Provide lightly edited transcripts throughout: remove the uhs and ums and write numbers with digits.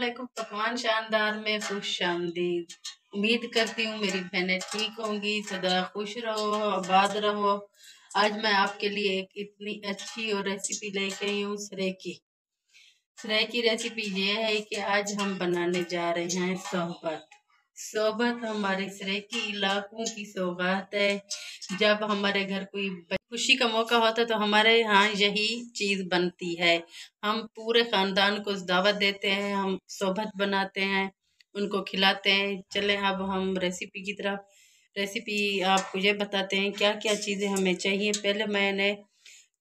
वालेकुम। पकवान शानदार में खुश आमदीद। उम्मीद करती हूँ मेरी बहनें ठीक होंगी। सदा खुश रहो, आबाद रहो। आज मैं आपके लिए एक इतनी अच्छी और रेसिपी लेके आई हूँ सरे की। सरे की रेसिपी ये है कि आज हम बनाने जा रहे हैं सोहबत। सोहबत हमारे सरेकी इलाकों की सौगात है। जब हमारे घर कोई खुशी का मौका होता है तो हमारे यहाँ यही चीज़ बनती है। हम पूरे ख़ानदान को दावत देते हैं, हम सोहबत बनाते हैं, उनको खिलाते हैं। चलें अब हम रेसिपी की तरफ। रेसिपी आपको ये बताते हैं क्या क्या चीज़ें हमें चाहिए। पहले मैंने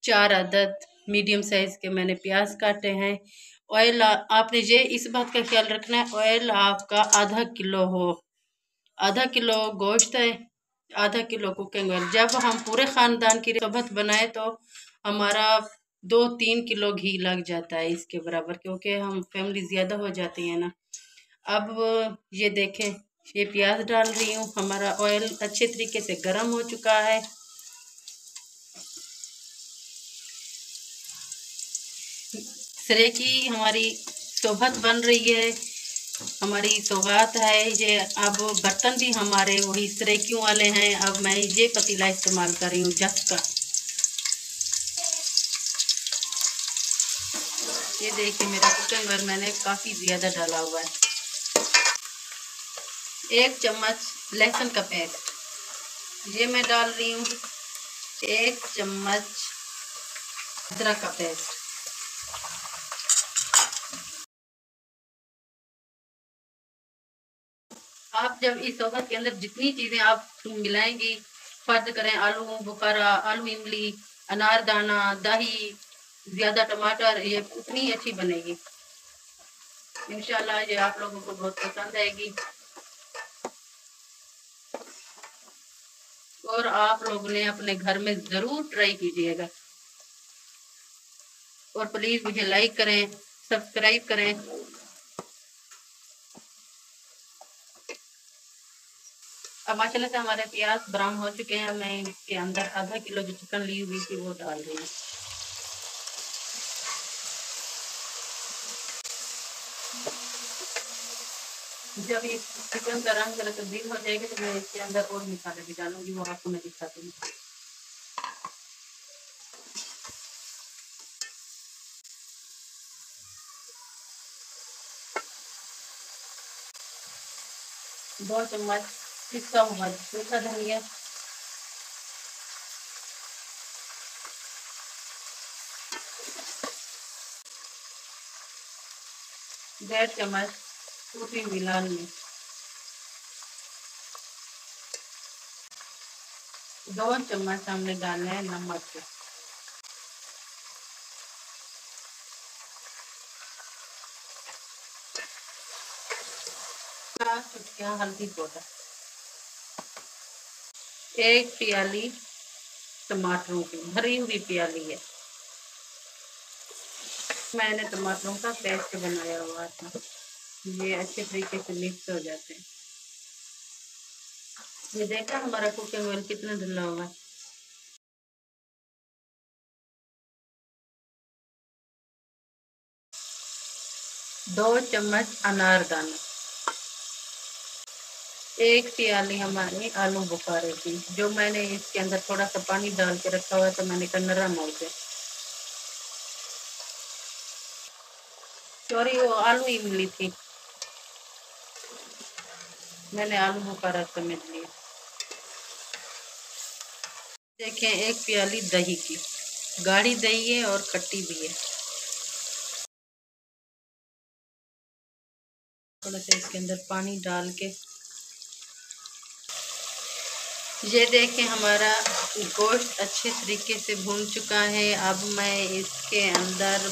4 अदद मीडियम साइज़ के मैंने प्याज काटे हैं। ऑयल आपने ये इस बात का ख्याल रखना है, ऑयल आपका आधा किलो हो। आधा किलो गोश्त है, आधा किलो कुकिंग ऑयल। जब हम पूरे ख़ानदान की सोहबत बनाए तो हमारा 2-3 किलो घी लग जाता है इसके बराबर, क्योंकि हम फैमिली ज़्यादा हो जाती है ना। अब ये देखें, ये प्याज डाल रही हूँ। हमारा ऑयल अच्छे तरीके से गर्म हो चुका है। सरे की हमारी सोहबत बन रही है, हमारी सौगात है ये। अब बर्तन भी हमारे वही सरेकियों वाले हैं। अब मैं ये पतीला इस्तेमाल कर रही हूँ जस का। ये देखिए मेरा कुकिंग ऑयल मैंने काफ़ी ज़्यादा डाला हुआ है। 1 चम्मच लहसुन का पेस्ट ये मैं डाल रही हूँ। 1 चम्मच अदरक का पेस्ट। आप जब इस सोहबत के अंदर जितनी चीज़ें आप मिलाएंगी, फर्ज करें आलू बुखारा, आलू इमली, अनारदाना, दही, ज़्यादा टमाटर, ये उतनी अच्छी बनेगी। इंशाल्लाह ये आप लोगों को बहुत पसंद आएगी और आप लोगों ने अपने घर में ज़रूर ट्राई कीजिएगा। और प्लीज़ मुझे लाइक करें, सब्सक्राइब करें। अब माशाल्लाह से हमारे प्याज ब्राउन हो चुके हैं। मैं इसके अंदर आधा किलो जो चिकन ली हुई थी वो डाल रही हूँ। जब ये चिकन का रंग जरा तब्दील हो जाएगा तो मैं इसके अंदर और मसाले भी डालूंगी, वो आपको मैं दिखाती हूँ। दो चम्मच पिसा हुआ सूखा धनिया, 1.5 चम्मच सूखी हुई लाल मिर्च, 2 चम्मच हमने डालना है नमक के, चुटकियाँ हल्दी पाउडर, 1 प्याली टमाटरों की भरी हुई प्याली है। मैंने टमाटरों का पेस्ट बनाया हुआ था, ये अच्छे तरीके से मिक्स हो जाते हैं। ये देखा हमारा कुकिंग ऑयल कितना धुला हुआ है। 2 चम्मच अनारदाना, 1 प्याली हमारी आलू बुखारे की, जो मैंने इसके अंदर थोड़ा सा पानी डाल के रखा हुआ, तो मैंने कहा नरम हो जाए। सॉरी वो आलू इमली थी, मैंने आलू बुखारा समझ लिया। देखें 1 प्याली दही की, गाढ़ी दही है और खट्टी भी है। थोड़ा सा इसके अंदर पानी डाल के ये देखें हमारा गोश्त अच्छे तरीके से भून चुका है। अब मैं इसके अंदर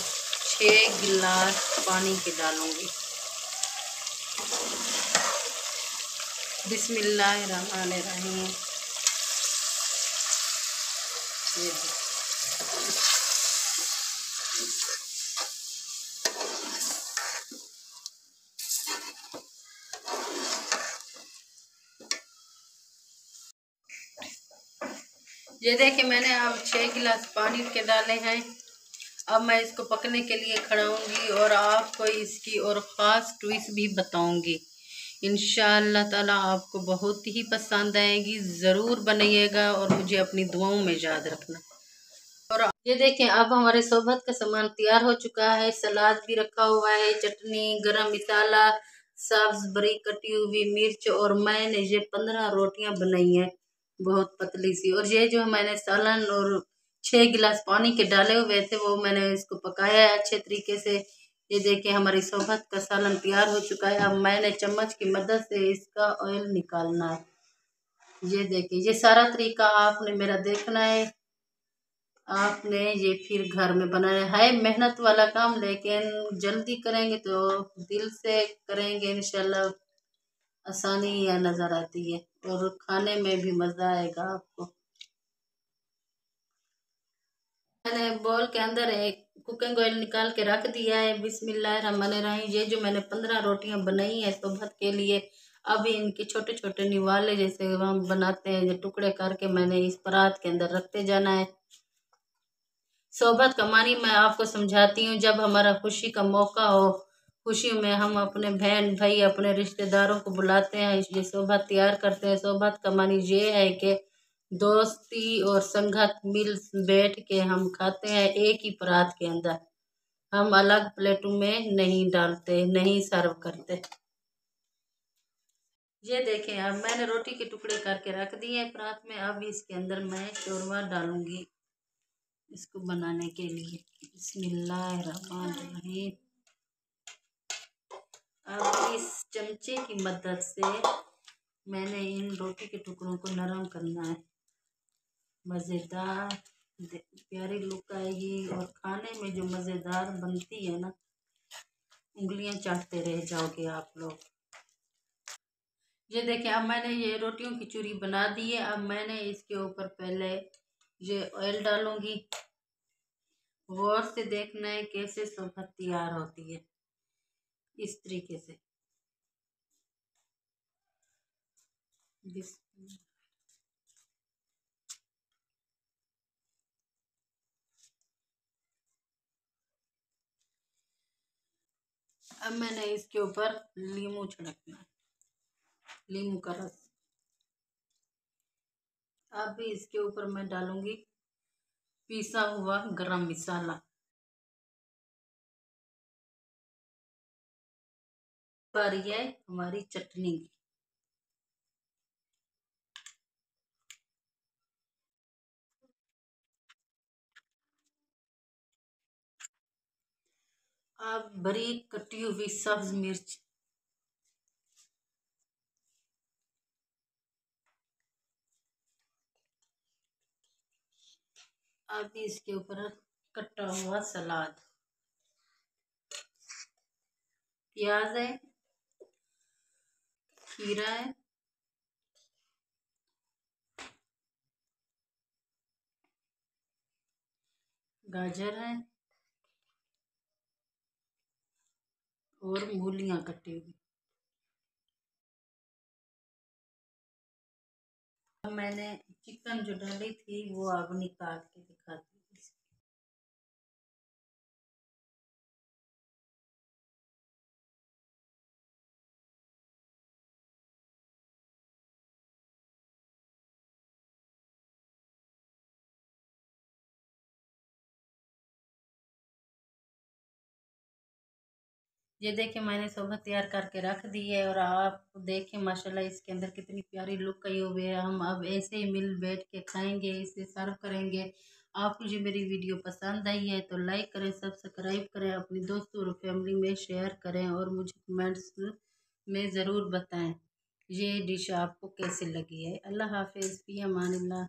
6 गिलास पानी के डालूंगी। बिस्मिल्लाहिर्रहमानिर्रहीम। ये देखिए मैंने अब 6 गिलास पानी के डाले हैं। अब मैं इसको पकने के लिए खड़ाऊंगी और आपको इसकी और ख़ास ट्विस्ट भी बताऊंगी। इंशाअल्लाह ताला आपको बहुत ही पसंद आएगी, ज़रूर बनाइएगा और मुझे अपनी दुआओं में याद रखना। और ये देखें, अब हमारे सोबत का सामान तैयार हो चुका है। सलाद भी रखा हुआ है, चटनी, गरम मसाला, सब्ज बारीक कटी हुई मिर्च, और मैंने ये 15 रोटियां बनाई हैं बहुत पतली सी। और ये जो मैंने सालन और 6 गिलास पानी के डाले हुए थे वो मैंने इसको पकाया है अच्छे तरीके से। ये देखिए हमारी सोबत का सालन तैयार हो चुका है। अब मैंने चम्मच की मदद से इसका ऑयल निकालना है। ये देखिए, ये सारा तरीका आपने मेरा देखना है। आपने ये फिर घर में बनाना है। मेहनत वाला काम, लेकिन जल्दी करेंगे तो दिल से करेंगे इंशाल्लाह आसानी या नजर आती है और खाने में भी मजा आएगा आपको। मैंने बोल के अंदर एक कुकिंग ऑयल निकाल के रख दिया है। बिस्मिल्लाहिर्रहमानिर्रहीम। ये जो मैंने 15 रोटियां बनाई है सोबत के लिए, अभी इनके छोटे छोटे निवाले जैसे हम बनाते हैं, जो टुकड़े करके मैंने इस परात के अंदर रखते जाना है। सोबत का मानी मैं आपको समझाती हूँ। जब हमारा खुशी का मौका हो, खुशी में हम अपने बहन भाई अपने रिश्तेदारों को बुलाते हैं, ये सोबत तैयार करते हैं। सोबत का मानी ये है कि दोस्ती और संगत मिल बैठ के हम खाते हैं एक ही परात के अंदर। हम अलग प्लेटों में नहीं डालते, नहीं सर्व करते। ये देखें, अब मैंने रोटी के टुकड़े करके रख दिए हैं परात में। अब इसके अंदर मैं शोरबा डालूंगी इसको बनाने के लिए। बिस्मिल्लाहिर्रहमानिर्रहीम। अब इस चमचे की मदद से मैंने इन रोटी के टुकड़ों को नरम करना है। मज़ेदार प्यारी लुक आएगी और खाने में जो मज़ेदार बनती है ना, उंगलियां चाटते रह जाओगे आप लोग। ये देखिए, अब मैंने ये रोटियों की चूरी बना दी है। अब मैंने इसके ऊपर पहले ये ऑयल डालूंगी। गौर से देखना है कैसे सोबत तैयार होती है, इस तरीके से। अब मैंने इसके ऊपर लीमू छिड़कना है, लीमू का रस। अब भी इसके ऊपर मैं डालूंगी पिसा हुआ गरम मसाला। बारी है हमारी चटनी की। अब बारीक कटी हुई सब्ज मिर्च। अब भी इसके ऊपर कटा हुआ सलाद, प्याज है, खीरा है, गाजर है और मूलियां कटी हुई। अब मैंने चिकन जो डाली थी वो अब निकाल के दिखाती हूँ। ये देखिए, मैंने सोबत तैयार करके रख दी है और आप देखें माशाल्लाह इसके अंदर कितनी प्यारी लुक आई हुई है। हम अब ऐसे ही मिल बैठ के खाएंगे, इसे सर्व करेंगे। आपको जो मेरी वीडियो पसंद आई है तो लाइक करें, सब्सक्राइब करें, अपनी दोस्तों और फैमिली में शेयर करें और मुझे कमेंट्स में ज़रूर बताएं ये डिश आपको कैसे लगी है। अल्लाह हाफिज़, फी अमानिल्लाह।